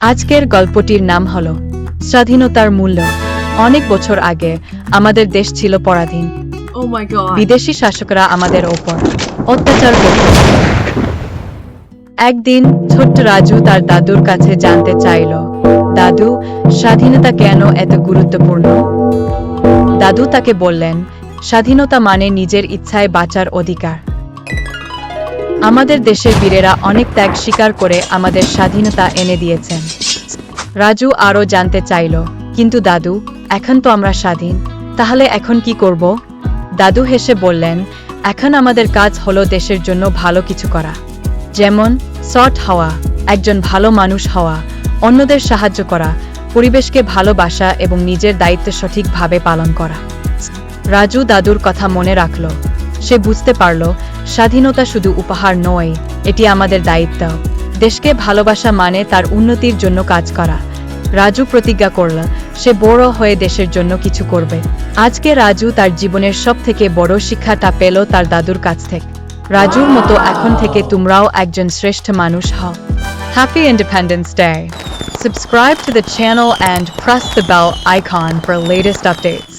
আজকের গল্পটির নাম হলো স্বাধীনতার মূল্য। অনেক বছর আগে আমাদের দেশ ছিল পরাধীন। Oh my god. বিদেশি শাসকরা আমাদের ওপর অত্যাচার করত। একদিন ছোট্ট রাজু তার দাদুর কাছে জানতে চাইল, দাদু, স্বাধীনতা কেন এত গুরুত্বপূর্ণ? দাদু তাকে বললেন, স্বাধীনতা মানে নিজের ইচ্ছায় বাঁচার অধিকার। আমাদের দেশের বীরেরা অনেক ত্যাগ স্বীকার করে আমাদের স্বাধীনতা এনে দিয়েছেন। রাজু আরও জানতে চাইল, কিন্তু দাদু, এখন তো আমরা স্বাধীন, তাহলে এখন কি করব? দাদু হেসে বললেন, এখন আমাদের কাজ হলো দেশের জন্য ভালো কিছু করা, যেমন সৎ হওয়া, একজন ভালো মানুষ হওয়া, অন্যদের সাহায্য করা, পরিবেশকে ভালোবাসা এবং নিজের দায়িত্ব সঠিকভাবে পালন করা। রাজু দাদুর কথা মনে রাখল। সে বুঝতে পারল, স্বাধীনতা শুধু উপহার নয়, এটি আমাদের দায়িত্ব। দেশকে ভালোবাসা মানে তার উন্নতির জন্য কাজ করা। রাজু প্রতিজ্ঞা করল, সে বড় হয়ে দেশের জন্য কিছু করবে। আজকে রাজু তার জীবনের সবথেকে বড় শিক্ষাটা পেল তার দাদুর কাছ থেকে। রাজুর মতো এখন থেকে তোমরাও একজন শ্রেষ্ঠ মানুষ হও। Happy Independence Day! Subscribe to the channel and press the bell icon for latest updates.